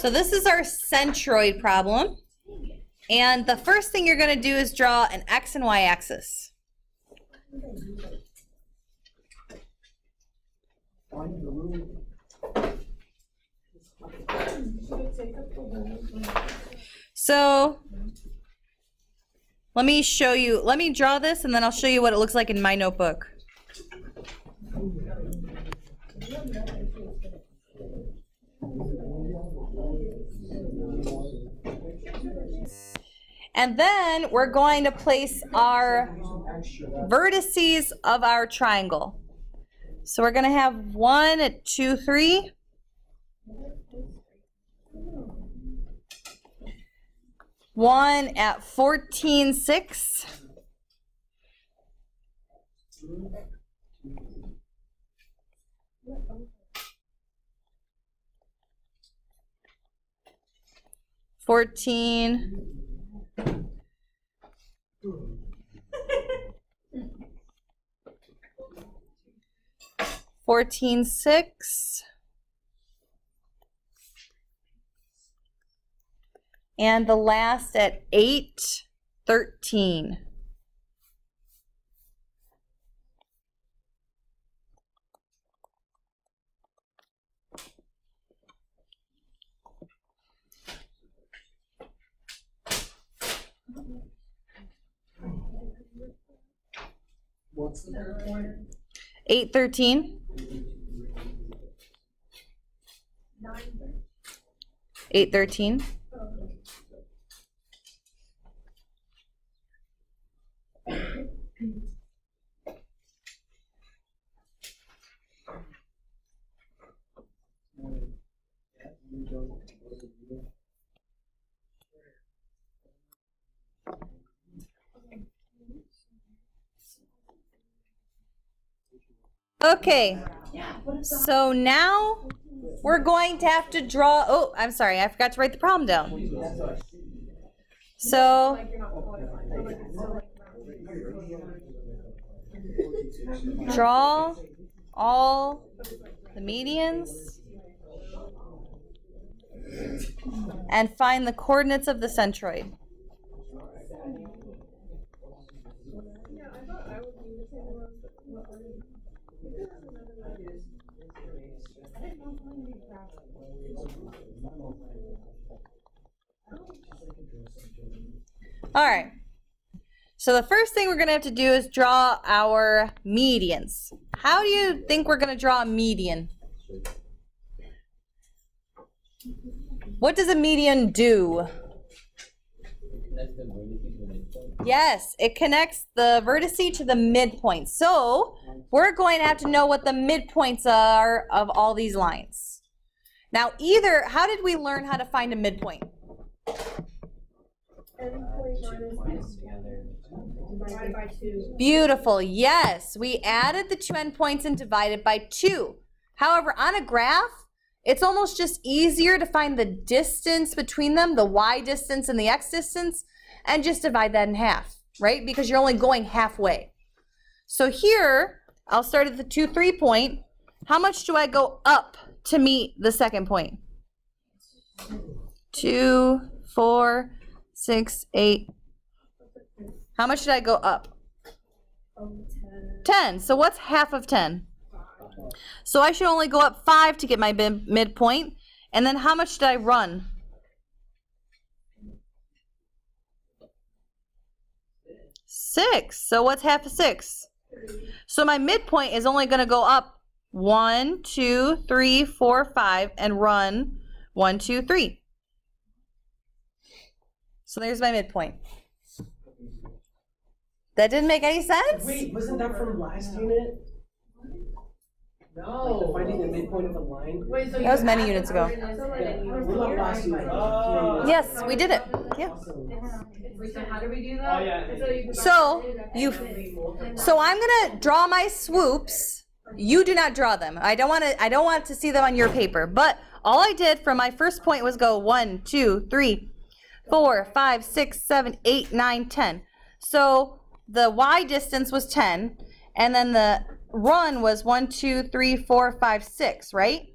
So this is our centroid problem. And the first thing you're going to do is draw an x and y axis. So let me show you, let me draw this and then I'll show you what it looks like in my notebook. And then we're going to place our vertices of our triangle. So we're going to have 1 at 2, 3. One at 14, 6. Fourteen, 6. And the last at 8, 13. What's the third point? 8, 13. 8, 13. Okay, so now we're going to have to draw, oh, I'm sorry, I forgot to write the problem down. So, draw all the medians and find the coordinates of the centroid. All right, so the first thing we're going to have to do is draw our medians. How do you think we're going to draw a median? What does a median do? Yes, it connects the vertice to the midpoint. So we're going to have to know what the midpoints are of all these lines. Now, how did we learn how to find a midpoint? Beautiful. Yes, we added the 2 endpoints and divided by 2. However, on a graph, it's almost just easier to find the distance between them, the y distance and the x distance, and just divide that in half, right? Because you're only going halfway. So here, I'll start at the 2, 3 point. How much do I go up to meet the second point? 2, 4, 6, 8. How much did I go up? 10. So what's half of 10? So I should only go up 5 to get my midpoint. And then how much did I run? 6. So what's half of 6? So my midpoint is only going to go up 1, 2, 3, 4, 5, and run 1, 2, 3. So there's my midpoint. That didn't make any sense? Wait, wasn't that from last unit? No. Like finding the midpoint of a line? Wait, so that was many units ago. Last unit. Yes, we did it. Yeah. Wait, so how do we do that? So I'm gonna draw my swoops. You do not draw them. I don't want to see them on your paper. But all I did from my first point was go 1, 2, 3, 4, 5, 6, 7, 8, 9, 10. So the y distance was 10, and then the run was 1, 2, 3, 4, 5, 6, right?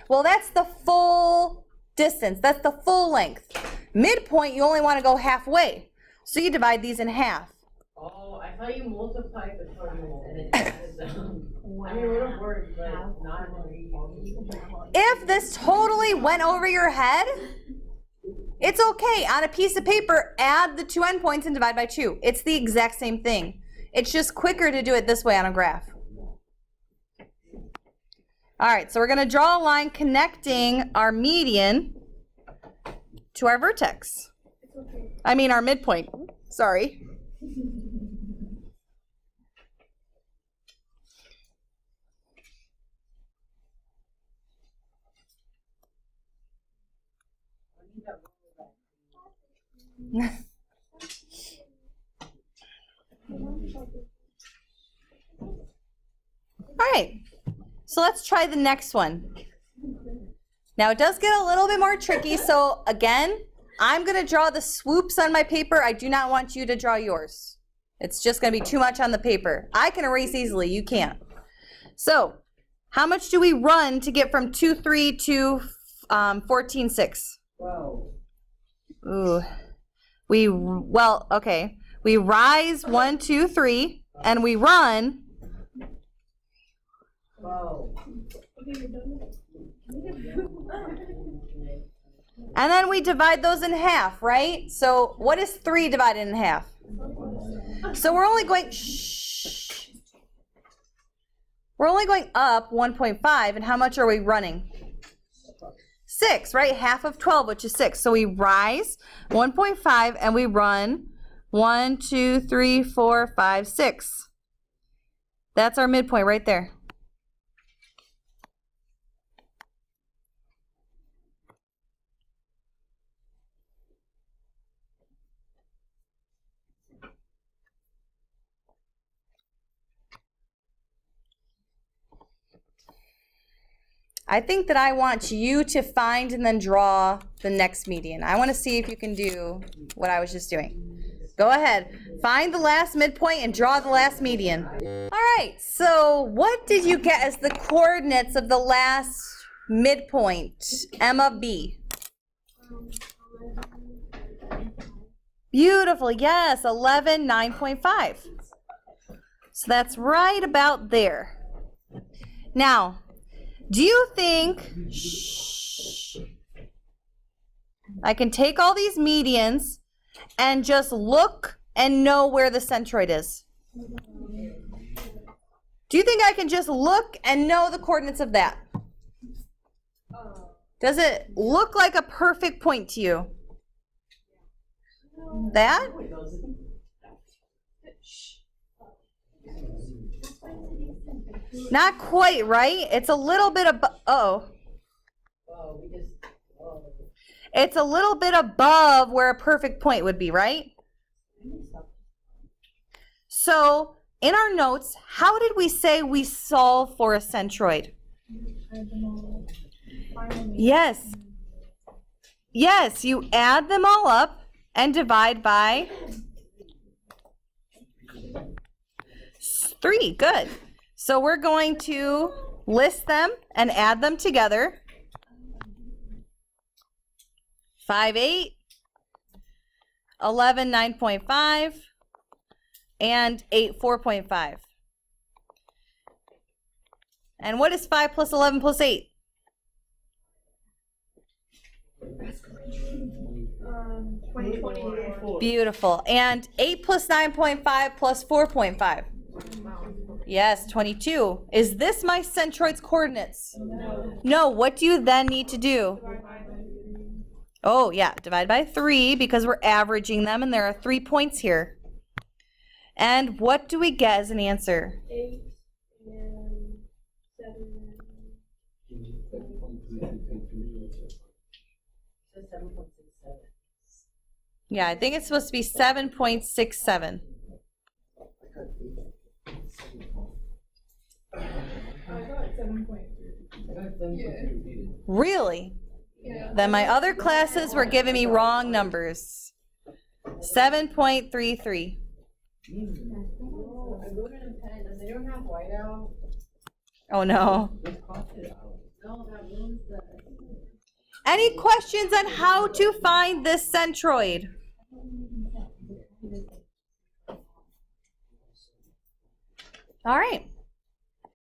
Well, that's the full distance. That's the full length. Midpoint, you only want to go halfway. So you divide these in half. Oh, I thought you multiplied the total and then added them. I mean, it would have worked, but not If this totally went over your head, it's okay. On a piece of paper, add the 2 endpoints and divide by 2. It's the exact same thing. It's just quicker to do it this way on a graph. All right, so we're going to draw a line connecting our median to our vertex. I mean our midpoint. Sorry. All right, so let's try the next one. Now it does get a little bit more tricky, so again, I'm going to draw the swoops on my paper. I do not want you to draw yours. It's just going to be too much on the paper. I can erase easily, you can't. So, how much do we run to get from 2,3 to 14,6? Wow. Ooh. Okay. We rise 1, 2, 3, and we run. Wow. And then we divide those in half, right? So what is 3 divided in half? So we're only going, we're only going up 1.5, and how much are we running? 6, right? Half of 12, which is 6. So we rise 1.5 and we run 1, 2, 3, 4, 5, 6. That's our midpoint right there. I think that I want you to find and then draw the next median. I want to see if you can do what I was just doing. Go ahead. Find the last midpoint and draw the last median. All right, so what did you get as the coordinates of the last midpoint, M of B? Beautiful, yes, 11, 9.5. So that's right about there. Now, do you think, I can take all these medians and just look and know where the centroid is? Do you think I can just look and know the coordinates of that? Does it look like a perfect point to you? That? Not quite, right? It's a little bit above, it's a little bit above where a perfect point would be, right? So, in our notes, how did we say we solve for a centroid? Yes. Yes, you add them all up and divide by 3. Good. So we're going to list them and add them together. 5, 8, 11, 9.5, and 8, 4.5. And what is 5 plus 11 plus 8? 20. Beautiful. And 8 plus 9.5 plus 4.5? Yes, 22. Is this my centroid's coordinates? No. What do you then need to do? Oh, yeah, divide by 3 because we're averaging them and there are 3 points here. And what do we get as an answer? 8 and 7. Yeah, I think it's supposed to be 7.67. I got 7.3. Really? Yeah. Then my other classes were giving me wrong numbers. 7.33. I wrote in a pen. Does anyone have whiteout? Oh no. No, that ruins the. Any questions on how to find this centroid? All right.